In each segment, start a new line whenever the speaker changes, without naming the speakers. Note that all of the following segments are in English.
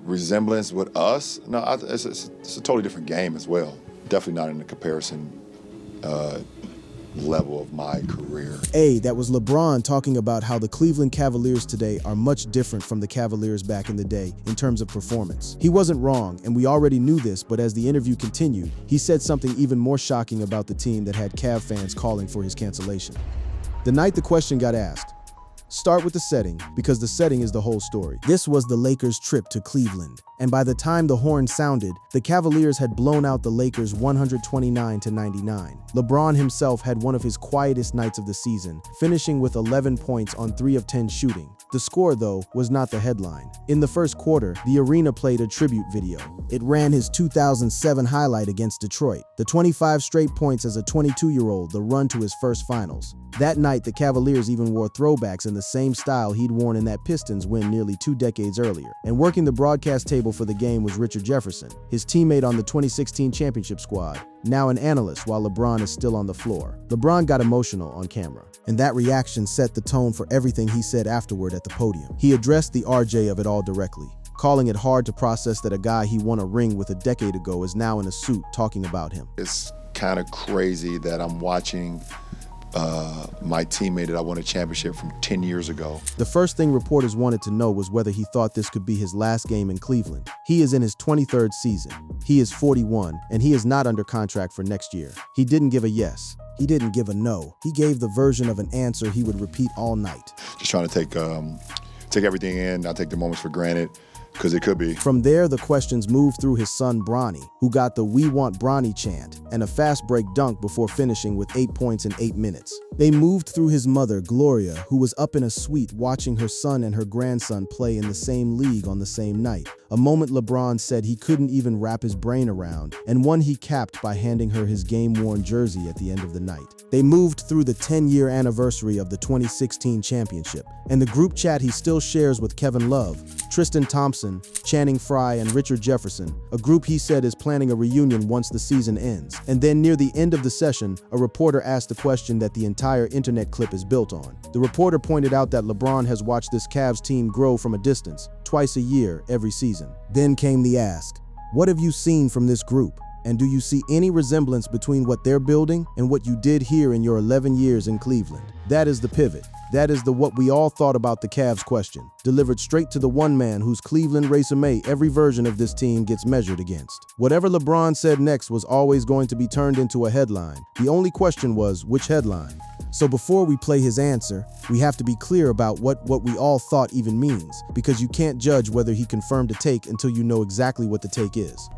Resemblance with us? No, it's a totally different game as well. Definitely not in the comparison level of my career.
That was LeBron talking about how the Cleveland Cavaliers today are much different from the Cavaliers back in the day in terms of performance. He wasn't wrong, and we already knew this, but as the interview continued, he said something even more shocking about the team that had Cav fans calling for his cancellation. The night the question got asked, start with the setting, because the setting is the whole story. This was the Lakers' trip to Cleveland, and by the time the horn sounded, the Cavaliers had blown out the Lakers 129-99. LeBron himself had one of his quietest nights of the season, finishing with 11 points on 3 of 10 shooting. The score, though, was not the headline. In the first quarter, the arena played a tribute video. It ran his 2007 highlight against Detroit, the 25 straight points as a 22-year-old, the run to his first finals. That night, the Cavaliers even wore throwbacks in the same style he'd worn in that Pistons win nearly 2 decades earlier. And working the broadcast table for the game was Richard Jefferson, his teammate on the 2016 championship squad, now an analyst while LeBron is still on the floor. LeBron got emotional on camera, and that reaction set the tone for everything he said afterward at the podium. He addressed the RJ of it all directly, calling it hard to process that a guy he won a ring with a decade ago is now in a suit talking about him.
It's kind of crazy that I'm watching my teammate that I won a championship from 10 years ago.
The first thing reporters wanted to know was whether he thought this could be his last game in Cleveland. He is in his 23rd season. He is 41, and he is not under contract for next year. He didn't give a yes. He didn't give a no. He gave the version of an answer he would repeat all night.
Just trying to take everything in, not take the moments for granted, because it could be.
From there, the questions moved through his son Bronny, who got the "We Want Bronny" chant and a fast break dunk before finishing with 8 points in 8 minutes. They moved through his mother, Gloria, who was up in a suite watching her son and her grandson play in the same league on the same night, a moment LeBron said he couldn't even wrap his brain around, and one he capped by handing her his game-worn jersey at the end of the night. They moved through the 10-year anniversary of the 2016 championship, and the group chat he still shares with Kevin Love, Tristan Thompson, Channing Frye, and Richard Jefferson, a group he said is planning a reunion once the season ends. And then near the end of the session, a reporter asked the question that the entire internet clip is built on. The reporter pointed out that LeBron has watched this Cavs team grow from a distance, twice a year, every season. Then came the ask, what have you seen from this group? And do you see any resemblance between what they're building and what you did here in your 11 years in Cleveland? That is the pivot. That is the what we all thought about the Cavs question, delivered straight to the one man whose Cleveland resume every version of this team gets measured against. Whatever LeBron said next was always going to be turned into a headline. The only question was, which headline? So before we play his answer, we have to be clear about what we all thought even means, because you can't judge whether he confirmed a take until you know exactly what the take is.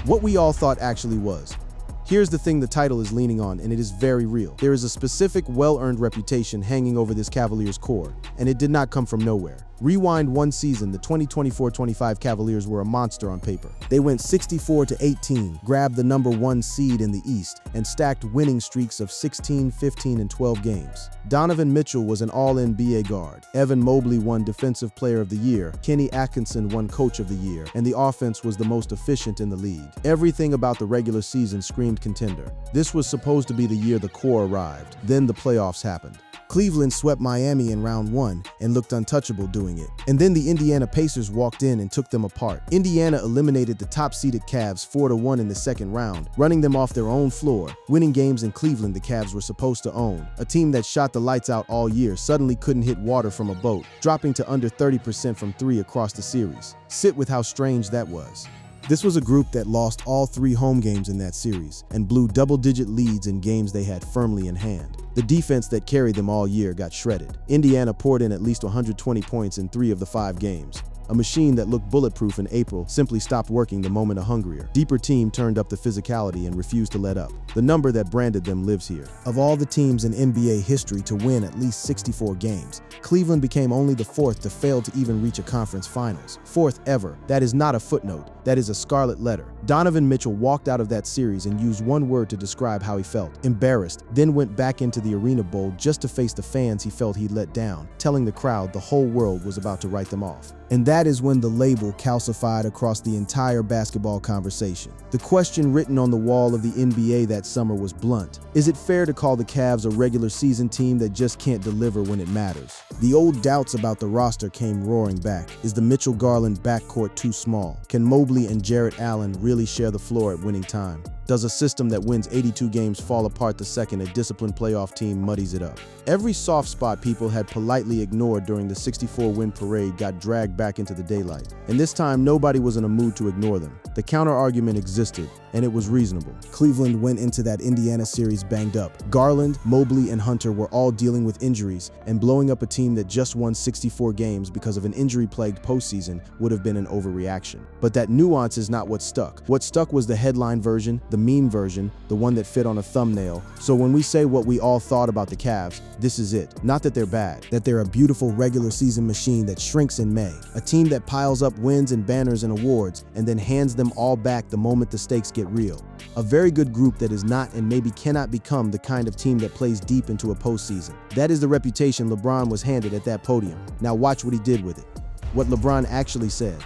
What we all thought actually was. Here's the thing the title is leaning on, and it is very real. There is a specific, well-earned reputation hanging over this Cavaliers core, and it did not come from nowhere. Rewind one season, the 2024-25 Cavaliers were a monster on paper. They went 64-18, grabbed the #1 seed in the East, and stacked winning streaks of 16, 15, and 12 games. Donovan Mitchell was an all-NBA guard. Evan Mobley won Defensive Player of the Year. Kenny Atkinson won Coach of the Year, and the offense was the most efficient in the league. Everything about the regular season screamed contender. This was supposed to be the year the core arrived. Then the playoffs happened. Cleveland swept Miami in round 1 and looked untouchable doing it. And then the Indiana Pacers walked in and took them apart. Indiana eliminated the top-seeded Cavs 4-1 in the second round, running them off their own floor, winning games in Cleveland the Cavs were supposed to own. A team that shot the lights out all year suddenly couldn't hit water from a boat, dropping to under 30% from 3 across the series. Sit with how strange that was. This was a group that lost all 3 home games in that series and blew double-digit leads in games they had firmly in hand. The defense that carried them all year got shredded. Indiana poured in at least 120 points in 3 of the 5 games. A machine that looked bulletproof in April simply stopped working the moment a hungrier, deeper team turned up the physicality and refused to let up. The number that branded them lives here. Of all the teams in NBA history to win at least 64 games, Cleveland became only the 4th to fail to even reach a conference finals. 4th ever. That is not a footnote. That is a scarlet letter. Donovan Mitchell walked out of that series and used one word to describe how he felt. Embarrassed, then went back into the Arena Bowl just to face the fans he felt he'd let down, telling the crowd the whole world was about to write them off. And that is when the label calcified across the entire basketball conversation. The question written on the wall of the NBA that summer was blunt. Is it fair to call the Cavs a regular season team that just can't deliver when it matters? The old doubts about the roster came roaring back. Is the Mitchell Garland backcourt too small? Can Mobley and Jarrett Allen really share the floor at winning time? Does a system that wins 82 games fall apart the second a disciplined playoff team muddies it up? Every soft spot people had politely ignored during the 64-win parade got dragged back into the daylight. And this time, nobody was in a mood to ignore them. The counter-argument existed, and it was reasonable. Cleveland went into that Indiana series banged up. Garland, Mobley, and Hunter were all dealing with injuries, and blowing up a team that just won 64 games because of an injury-plagued postseason would have been an overreaction. But that nuance is not what stuck. What stuck was the headline version, the meme version, the one that fit on a thumbnail. So when we say what we all thought about the Cavs, this is it. Not that they're bad, that they're a beautiful regular season machine that shrinks in May. A team that piles up wins and banners and awards and then hands them all back the moment the stakes get real. A very good group that is not and maybe cannot become the kind of team that plays deep into a postseason. That is the reputation LeBron was handed at that podium. Now watch what he did with it. What LeBron actually said.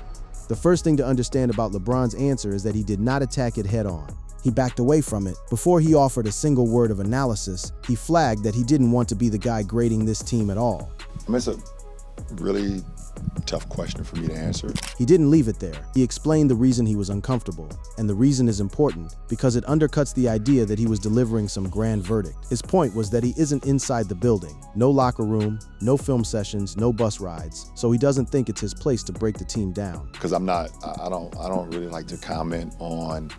The first thing to understand about LeBron's answer is that he did not attack it head on. He backed away from it. Before he offered a single word of analysis, he flagged that he didn't want to be the guy grading this team at all.
I mean, it's a really tough question for me to answer.
He didn't leave it there. He explained the reason he was uncomfortable. And the reason is important because it undercuts the idea that he was delivering some grand verdict. His point was that he isn't inside the building. No locker room, no film sessions, no bus rides. So he doesn't think it's his place to break the team down.
Because I don't really like to comment on,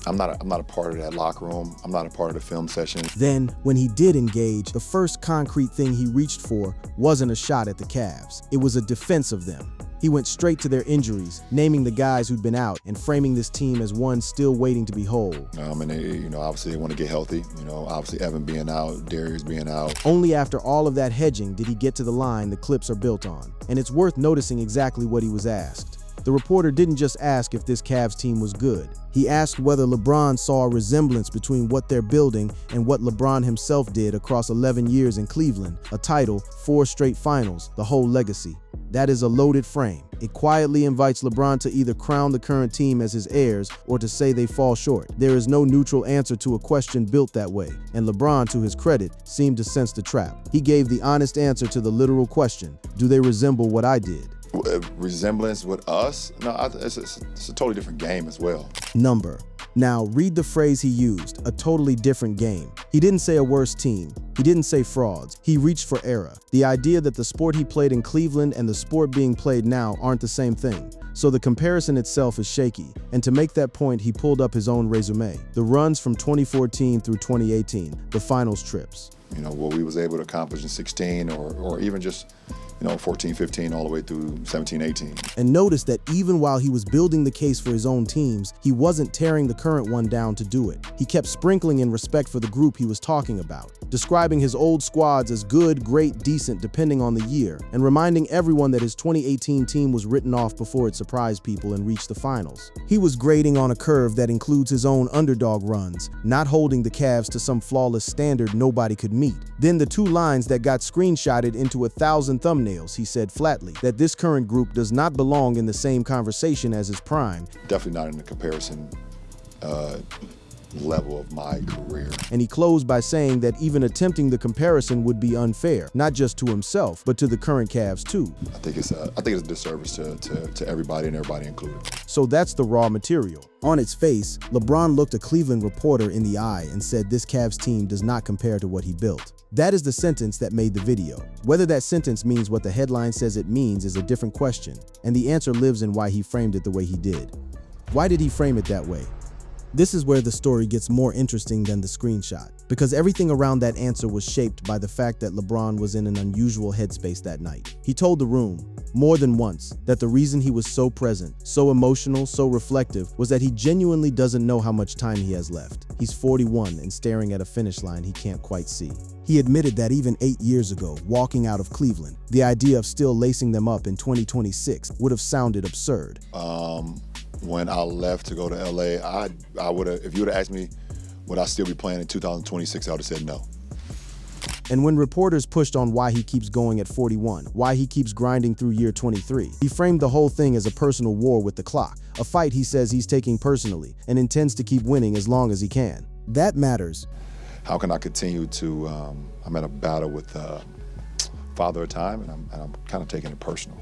I'm not a part of that locker room. I'm not a part of the film session.
Then, when he did engage, the first concrete thing he reached for wasn't a shot at the Cavs. It was a defense of them. He went straight to their injuries, naming the guys who'd been out and framing this team as one still waiting to be whole.
And they, obviously they want to get healthy. Obviously Evan being out, Darius being out.
Only after all of that hedging did he get to the line the clips are built on. And it's worth noticing exactly what he was asked. The reporter didn't just ask if this Cavs team was good. He asked whether LeBron saw a resemblance between what they're building and what LeBron himself did across 11 years in Cleveland, a title, 4 straight finals, the whole legacy. That is a loaded frame. It quietly invites LeBron to either crown the current team as his heirs or to say they fall short. There is no neutral answer to a question built that way, and LeBron, to his credit, seemed to sense the trap. He gave the honest answer to the literal question, do they resemble what I did?
Resemblance with us? No, it's a totally different game as well.
Number. Now, read the phrase he used, a totally different game. He didn't say a worse team. He didn't say frauds. He reached for era. The idea that the sport he played in Cleveland and the sport being played now aren't the same thing. So the comparison itself is shaky. And to make that point, he pulled up his own resume. The runs from 2014 through 2018, the finals trips.
What we was able to accomplish in 16 or even just 14, 15, all the way through 17, 18.
And notice that even while he was building the case for his own teams, he wasn't tearing the current one down to do it. He kept sprinkling in respect for the group he was talking about, describing his old squads as good, great, decent, depending on the year, and reminding everyone that his 2018 team was written off before it surprised people and reached the finals. He was grading on a curve that includes his own underdog runs, not holding the Cavs to some flawless standard nobody could meet. Then the 2 lines that got screenshotted into 1,000 thumbnails. He said flatly that this current group does not belong in the same conversation as his prime.
Definitely not in the comparison level of my career.
And he closed by saying that even attempting the comparison would be unfair, not just to himself, but to the current Cavs too.
I think it's a disservice to everybody and everybody included.
So that's the raw material. On its face, LeBron looked a Cleveland reporter in the eye and said this Cavs team does not compare to what he built. That is the sentence that made the video. Whether that sentence means what the headline says it means is a different question, and the answer lives in why he framed it the way he did. Why did he frame it that way? This is where the story gets more interesting than the screenshot, because everything around that answer was shaped by the fact that LeBron was in an unusual headspace that night. He told the room, more than once, that the reason he was so present, so emotional, so reflective, was that he genuinely doesn't know how much time he has left. He's 41 and staring at a finish line he can't quite see. He admitted that even 8 years ago, walking out of Cleveland, the idea of still lacing them up in 2026 would have sounded absurd.
When I left to go to LA, I would have, if you would have asked me, would I still be playing in 2026, I would have said no.
And when reporters pushed on why he keeps going at 41, why he keeps grinding through year 23, he framed the whole thing as a personal war with the clock, a fight he says he's taking personally and intends to keep winning as long as he can. That matters.
How can I continue to, I'm at a battle with Father of Time, and I'm kind of taking it personal.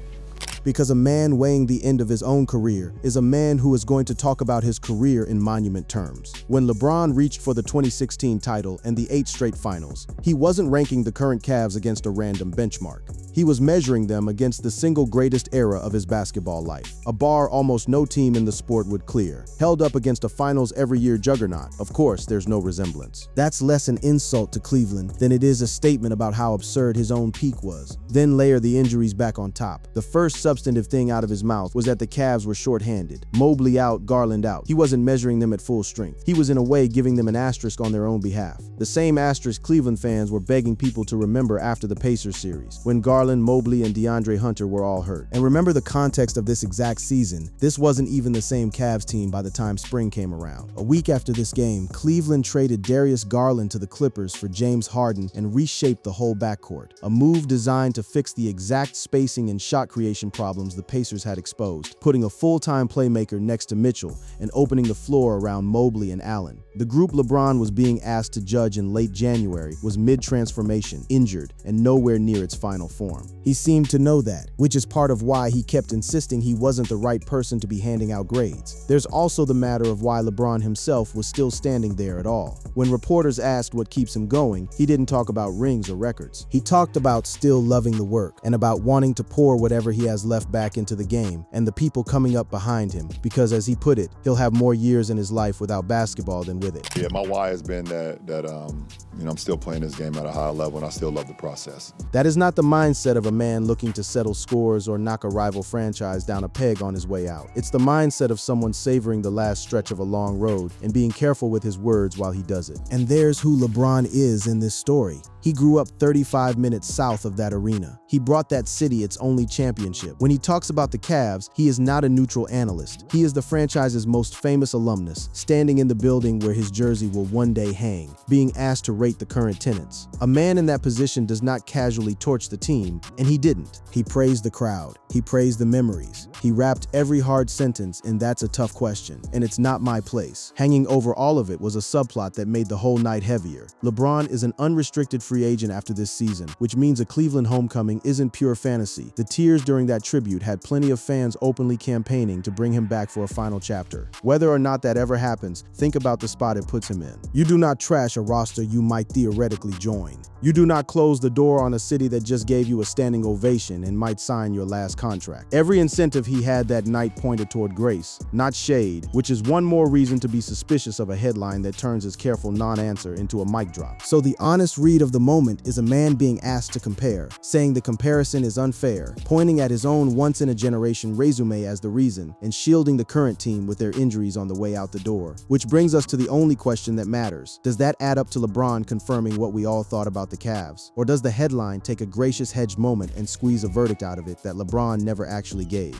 Because a man weighing the end of his own career is a man who is going to talk about his career in monument terms. When LeBron reached for the 2016 title and the 8 straight finals, he wasn't ranking the current Cavs against a random benchmark. He was measuring them against the single greatest era of his basketball life, a bar almost no team in the sport would clear. Held up against a finals every year juggernaut, of course there's no resemblance. That's less an insult to Cleveland than it is a statement about how absurd his own peak was. Then layer the injuries back on top. The first substantive thing out of his mouth was that the Cavs were shorthanded. Mobley out, Garland out. He wasn't measuring them at full strength. He was in a way giving them an asterisk on their own behalf. The same asterisk Cleveland fans were begging people to remember after the Pacers series, when Garland, Mobley, and DeAndre Hunter were all hurt. And remember the context of this exact season. This wasn't even the same Cavs team by the time spring came around. A week after this game, Cleveland traded Darius Garland to the Clippers for James Harden and reshaped the whole backcourt, a move designed to fix the exact spacing and shot creation problems the Pacers had exposed, putting a full-time playmaker next to Mitchell and opening the floor around Mobley and Allen. The group LeBron was being asked to judge in late January was mid-transformation, injured, and nowhere near its final form. He seemed to know that, which is part of why he kept insisting he wasn't the right person to be handing out grades. There's also the matter of why LeBron himself was still standing there at all. When reporters asked what keeps him going, he didn't talk about rings or records. He talked about still loving the work and about wanting to pour whatever he has left back into the game and the people coming up behind him, because as he put it, he'll have more years in his life without basketball than with it.
Yeah, my why has been that I'm still playing this game at a high level and I still love the process.
That is not the mindset of a man looking to settle scores or knock a rival franchise down a peg on his way out. It's the mindset of someone savoring the last stretch of a long road and being careful with his words while he does it. And there's who LeBron is in this story. He grew up 35 minutes south of that arena. He brought that city its only championship. When he talks about the Cavs, he is not a neutral analyst. He is the franchise's most famous alumnus, standing in the building where his jersey will one day hang, being asked to rate the current tenants. A man in that position does not casually torch the team, and he didn't. He praised the crowd. He praised the memories. He wrapped every hard sentence in "that's a tough question, and it's not my place." Hanging over all of it was a subplot that made the whole night heavier. LeBron is an unrestricted free agent after this season, which means a Cleveland homecoming isn't pure fantasy. The tears during that tribute had plenty of fans openly campaigning to bring him back for a final chapter. Whether or not that ever happens, think about the spot it puts him in. You do not trash a roster you might theoretically join. You do not close the door on a city that just gave you a standing ovation and might sign your last contract. Every incentive he had that night pointed toward grace, not shade, which is one more reason to be suspicious of a headline that turns his careful non-answer into a mic drop. So the honest read of the moment is a man being asked to compare, saying the comparison is unfair, pointing at his own once-in-a-generation resume as the reason, and shielding the current team with their injuries on the way out the door. Which brings us to the only question that matters. Does that add up to LeBron confirming what we all thought about the Cavs? Or does the headline take a gracious hedged moment and squeeze a verdict out of it that LeBron never actually gave?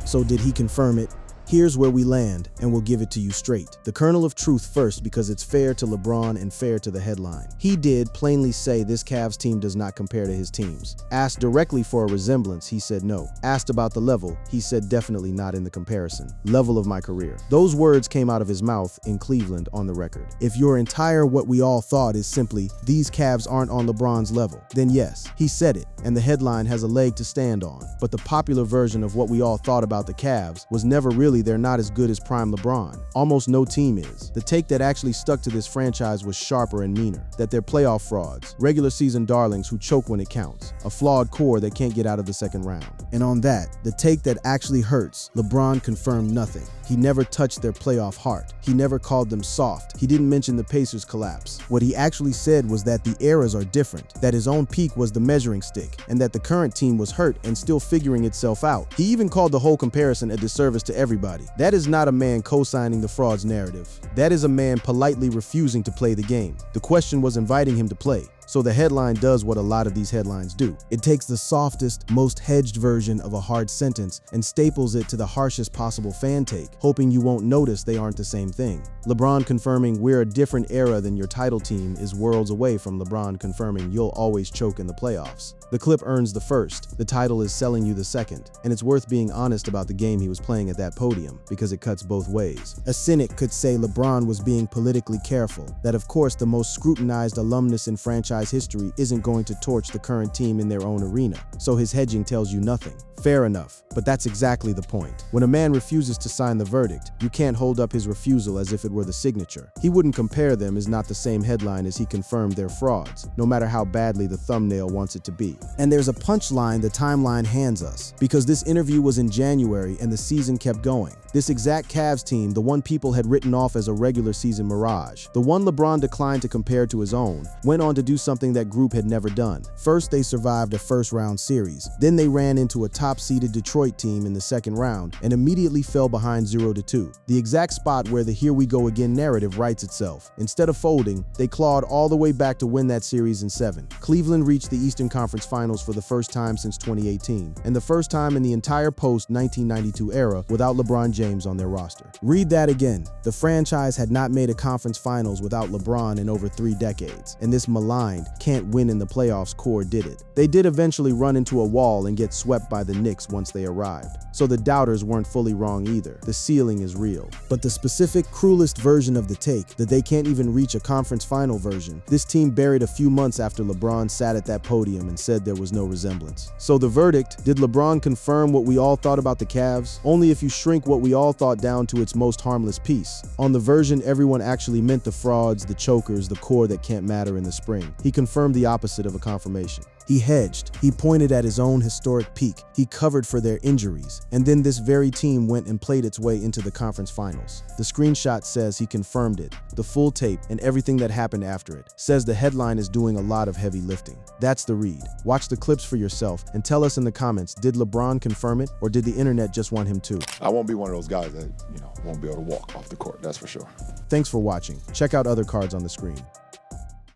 So did he confirm it? Here's where we land, and we'll give it to you straight. The kernel of truth first, because it's fair to LeBron and fair to the headline. He did plainly say this Cavs team does not compare to his teams. Asked directly for a resemblance, he said no. Asked about the level, he said definitely not in the comparison. Level of my career. Those words came out of his mouth in Cleveland on the record. If your entire what we all thought is simply, these Cavs aren't on LeBron's level, then yes, he said it, and the headline has a leg to stand on. But the popular version of what we all thought about the Cavs was never really they're not as good as prime LeBron. Almost no team is. The take that actually stuck to this franchise was sharper and meaner. That they're playoff frauds, regular season darlings who choke when it counts, a flawed core that can't get out of the second round. And on that, the take that actually hurts, LeBron confirmed nothing. He never touched their playoff heart. He never called them soft. He didn't mention the Pacers' collapse. What he actually said was that the eras are different, that his own peak was the measuring stick, and that the current team was hurt and still figuring itself out. He even called the whole comparison a disservice to everybody. That is not a man co-signing the fraud's narrative. That is a man politely refusing to play the game. The question was inviting him to play. So the headline does what a lot of these headlines do. It takes the softest, most hedged version of a hard sentence and staples it to the harshest possible fan take, hoping you won't notice they aren't the same thing. LeBron confirming we're a different era than your title team is worlds away from LeBron confirming you'll always choke in the playoffs. The clip earns the first, the title is selling you the second, and it's worth being honest about the game he was playing at that podium, because it cuts both ways. A cynic could say LeBron was being politically careful, that of course the most scrutinized alumnus in franchise history isn't going to torch the current team in their own arena, so his hedging tells you nothing. Fair enough, but that's exactly the point. When a man refuses to sign the verdict, you can't hold up his refusal as if it were the signature. He wouldn't compare them is not the same headline as he confirmed they're frauds, no matter how badly the thumbnail wants it to be. And there's a punchline the timeline hands us, because this interview was in January and the season kept going. This exact Cavs team, the one people had written off as a regular season mirage, the one LeBron declined to compare to his own, went on to do something that group had never done. First, they survived a first-round series. Then they ran into a top-seeded Detroit team in the second round and immediately fell behind 0-2. The exact spot where the here we go again narrative writes itself. Instead of folding, they clawed all the way back to win that series in 7. Cleveland reached the Eastern Conference Finals for the first time since 2018, and the first time in the entire post-1992 era without LeBron James on their roster. Read that again. The franchise had not made a conference finals without LeBron in over 3 decades, and this maligned, can't win in the playoffs core did it. They did eventually run into a wall and get swept by the Knicks once they arrived, so the doubters weren't fully wrong either. The ceiling is real. But the specific, cruelest version of the take, that they can't even reach a conference final version, this team buried a few months after LeBron sat at that podium and said there was no resemblance. So the verdict, did LeBron confirm what we all thought about the Cavs? Only if you shrink what we all thought down to its most harmless piece. On the version everyone actually meant the frauds, the chokers, the core that can't matter in the spring. He confirmed the opposite of a confirmation. He hedged. He pointed at his own historic peak. He covered for their injuries. And then this very team went and played its way into the conference finals. The screenshot says he confirmed it. The full tape and everything that happened after it says the headline is doing a lot of heavy lifting. That's the read. Watch the clips for yourself and tell us in the comments, did LeBron confirm it or did the internet just want him to?
I won't be one of those guys that, won't be able to walk off the court, that's for sure.
Thanks for watching. Check out other cards on the screen.